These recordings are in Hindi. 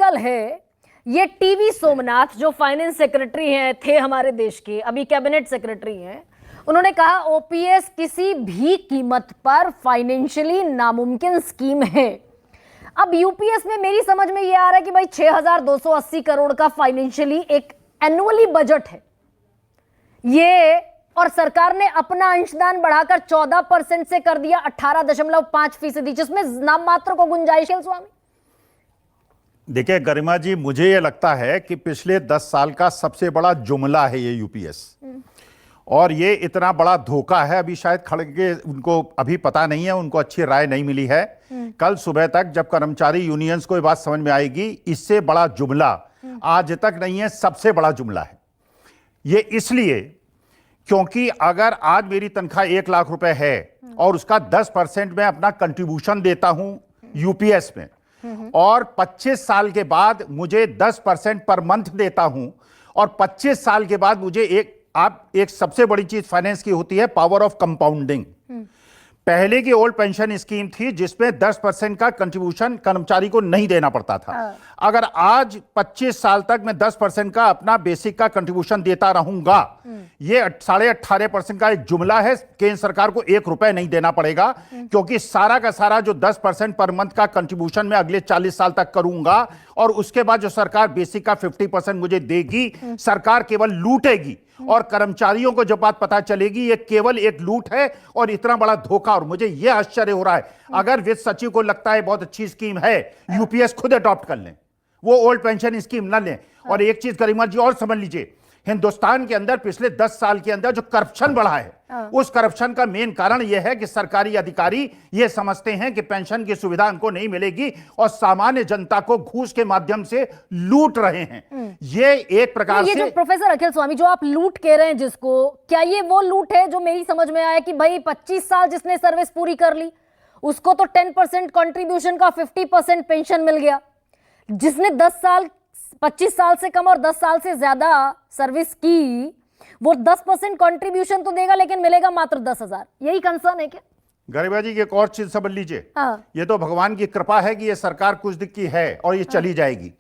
सवाल है, ये टीवी सोमनाथ जो फाइनेंस सेक्रेटरी हैं, थे हमारे देश के, अभी कैबिनेट सेक्रेटरी हैं, उन्होंने कहा ओपीएस किसी भी कीमत पर फाइनेंशियली नामुमकिन स्कीम है। अब यूपीएस में मेरी समझ में ये आ रहा है कि भाई 6,280 करोड़ का फाइनेंशियली एक एनुअली बजट है ये, और सरकार ने अपना अंशदान बढ़ाकर 14% से कर दिया 18.5%, जिसमें नाम मात्र को गुंजाइश है। स्वामी देखिए गरिमा जी, मुझे ये लगता है कि पिछले 10 साल का सबसे बड़ा जुमला है ये यूपीएस, और ये इतना बड़ा धोखा है। अभी शायद खड़गे उनको अभी पता नहीं है, उनको अच्छी राय नहीं मिली है। कल सुबह तक जब कर्मचारी यूनियंस को ये बात समझ में आएगी, इससे बड़ा जुमला आज तक नहीं है, सबसे बड़ा जुमला है ये। इसलिए क्योंकि अगर आज मेरी तनख्वाह 1 लाख रुपए है और उसका 10% मैं अपना कंट्रीब्यूशन देता हूं यूपीएस में, और 25 साल के बाद मुझे 10% पर मंथ देता हूं, और 25 साल के बाद मुझे एक सबसे बड़ी चीज फाइनेंस की होती है पावर ऑफ कंपाउंडिंग। पहले की ओल्ड पेंशन स्कीम थी जिसमें 10% का कंट्रीब्यूशन कर्मचारी को नहीं देना पड़ता था। अगर आज 25 साल तक मैं 10% का अपना बेसिक का कंट्रीब्यूशन देता रहूंगा, ये 18.5% का एक जुमला है। केंद्र सरकार को 1 रुपए नहीं देना पड़ेगा, क्योंकि सारा का सारा जो 10% पर मंथ का कंट्रीब्यूशन मैं अगले 40 साल तक करूंगा, और उसके बाद जो सरकार बेसिक का 50% मुझे देगी, सरकार केवल लूटेगी। और कर्मचारियों को जब बात पता चलेगी ये केवल एक लूट है और इतना बड़ा धोखा। और मुझे यह आश्चर्य हो रहा है, अगर वित्त सचिव को लगता है बहुत अच्छी स्कीम है, यूपीएस खुद अडॉप्ट कर लें, वो ओल्ड पेंशन स्कीम ना लें। और एक चीज गरिमा जी और समझ लीजिए, हिंदुस्तान के अंदर पिछले 10 साल के अंदर जो करप्शन बढ़ा है, उस करप्शन का मेन कारण यह है कि सरकारी अधिकारी ये समझते हैं कि पेंशन की सुविधा उनको नहीं मिलेगी और सामान्य जनता को घूस के माध्यम से लूट रहे हैं। ये एक प्रकार से, जो प्रोफेसर अखिल स्वामी जो आप लूट कह रहे हैं जिसको, क्या ये वो लूट है जो मेरी समझ में आया कि भाई 25 साल जिसने सर्विस पूरी कर ली उसको तो 10% कंट्रीब्यूशन का 50% पेंशन मिल गया, जिसने 25 साल से कम और 10 साल से ज्यादा सर्विस की वो 10% कंट्रीब्यूशन तो देगा लेकिन मिलेगा मात्र 10,000। यही कंसर्न है क्या? गरिमा जी एक और चीज समझ लीजिए, ये तो भगवान की कृपा है कि ये सरकार कुछ दिन की है और ये चली जाएगी।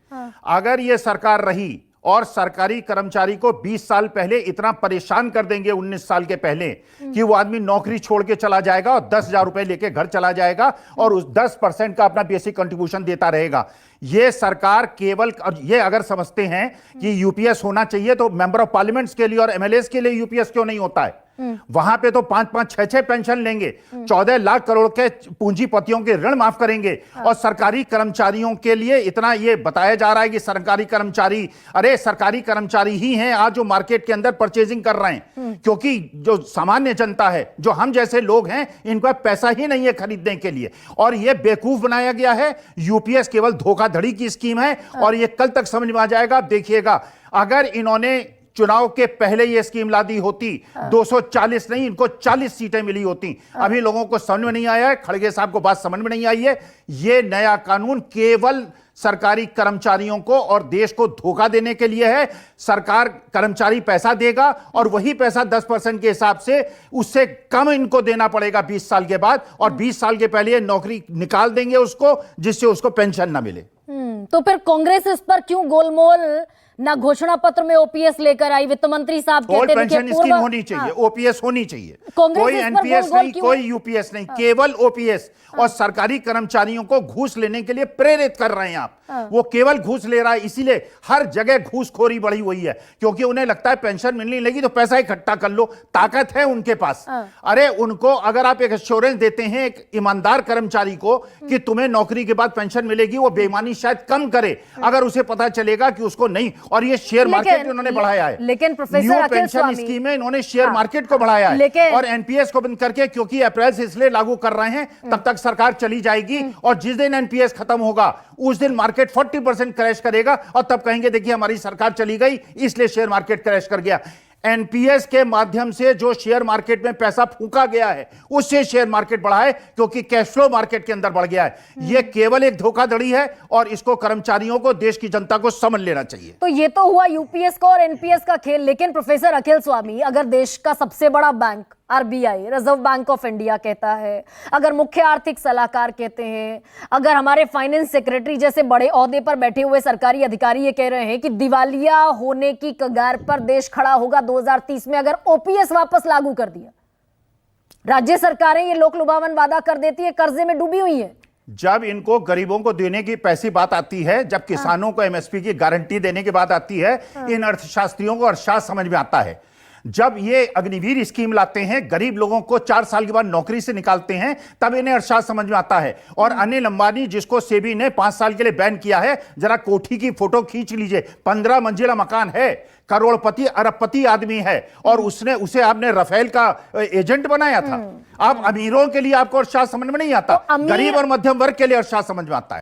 अगर ये सरकार रही और सरकारी कर्मचारी को 20 साल पहले इतना परेशान कर देंगे, 19 साल के पहले, कि वो आदमी नौकरी छोड़ के चला जाएगा और 10,000 रुपए लेके घर चला जाएगा और उस 10% का अपना बेसिक कंट्रीब्यूशन देता रहेगा। ये सरकार केवल, ये अगर समझते हैं कि यूपीएस होना चाहिए तो मेंबर ऑफ पार्लियामेंट्स के लिए और एमएलएस के लिए यूपीएस क्यों नहीं होता है? वहां पे तो 5-5, 6-6 पेंशन लेंगे, 14 लाख करोड़ के पूंजीपतियों के ऋण माफ करेंगे, और सरकारी कर्मचारियों के लिए इतना ये बताया जा रहा है कि सरकारी कर्मचारी, अरे सरकारी कर्मचारी ही हैं आज जो मार्केट के अंदर परचेजिंग कर रहे हैं, क्योंकि जो सामान्य जनता है, जो हम जैसे लोग हैं, इनका पैसा ही नहीं है खरीदने के लिए। और ये बेवकूफ बनाया गया है। यूपीएस केवल धोखाधड़ी की स्कीम है और ये कल तक समझ में आ जाएगा। देखिएगा, अगर इन्होंने चुनाव के पहले ये स्कीम ला दी होती, 240 नहीं, इनको 40 सीटें मिली होती। अभी लोगों को समझ में नहीं आया है, खड़गे साहब को बात समझ में नहीं आई है। ये नया कानून केवल सरकारी कर्मचारियों को और देश को धोखा देने के लिए है। सरकार कर्मचारी पैसा देगा और वही पैसा 10% के हिसाब से उससे कम इनको देना पड़ेगा 20 साल के बाद, और 20 साल के पहले ये नौकरी निकाल देंगे उसको, जिससे उसको पेंशन ना मिले। तो फिर कांग्रेस इस पर क्यों गोलमोल ना घोषणा पत्र में ओपीएस लेकर आई? वित्त मंत्री साहब कहते हैं पेंशन स्कीम होनी चाहिए, ओपीएस होनी चाहिए, कोई एनपीएस नहीं, कोई यूपीएस नहीं, केवल ओपीएस। और सरकारी कर्मचारियों को घूस लेने के लिए प्रेरित कर रहे हैं आप। वो केवल घूस ले रहा है, इसीलिए हर जगह घूसखोरी बढ़ी हुई है, क्योंकि उन्हें लगता है पेंशन मिलने लगी तो पैसा इकट्ठा कर लो, ताकत है उनके पास। अरे उनको अगर आप एक एश्योरेंस देते हैं एक ईमानदार कर्मचारी को कि तुम्हें नौकरी के बाद पेंशन मिलेगी, वो बेईमानी शायद कम करे अगर उसे पता चलेगा कि उसको नहीं। और ये शेयर मार्केट उन्होंने बढ़ाया है, लेकिन प्रोफेसर पेंशन स्कीम में इन्होंने शेयर मार्केट को बढ़ाया है और एनपीएस को बंद करके, क्योंकि अप्रैल से इसलिए लागू कर रहे हैं तब तक सरकार चली जाएगी, और जिस दिन एनपीएस खत्म होगा उस दिन मार्केट 40% क्रैश करेगा, और तब कहेंगे देखिए हमारी सरकार चली गई इसलिए शेयर मार्केट क्रैश कर गया। एनपीएस के माध्यम से जो शेयर मार्केट में पैसा फूंका गया है उससे शेयर मार्केट बढ़ा है, क्योंकि कैश फ्लो मार्केट के अंदर बढ़ गया है। यह केवल एक धोखाधड़ी है और इसको कर्मचारियों को, देश की जनता को समझ लेना चाहिए। तो ये तो हुआ यूपीएस का और एनपीएस का खेल। लेकिन प्रोफेसर अखिल स्वामी, अगर देश का सबसे बड़ा bank RBI, reserve bank of India कहता है, अगर मुख्य आर्थिक सलाहकार कहते हैं, अगर हमारे फाइनेंस सेक्रेटरी जैसे बड़े ओहदे पर बैठे हुए सरकारी अधिकारी ये कह रहे हैं कि दिवालिया होने की कगार पर देश खड़ा होगा 2030 में अगर ओपीएस वापस लागू कर दिया। राज्य सरकारें ये लोक लुभावन वादा कर देती है, कर्जे में डूबी हुई है। जब इनको गरीबों को देने की पैसी बात आती है, जब किसानों को एमएसपी की गारंटी देने की बात आती है, इन अर्थशास्त्रियों को अर्थशास्त्र समझ में आता है। जब ये अग्निवीर स्कीम लाते हैं, गरीब लोगों को 4 साल के बाद नौकरी से निकालते हैं, तब इन्हें अर्थशास्त्र समझ में आता है। और अनिल अंबानी, जिसको सेबी ने 5 साल के लिए बैन किया है, जरा कोठी की फोटो खींच लीजिए, 15 मंजिला मकान है, करोड़पति अरबपति आदमी है, और उसे आपने राफेल का एजेंट बनाया था। आप अमीरों के लिए आपको अर्थशास्त्र समझ में नहीं आता, गरीब और मध्यम वर्ग के लिए अर्थशास्त्र समझ में आता है।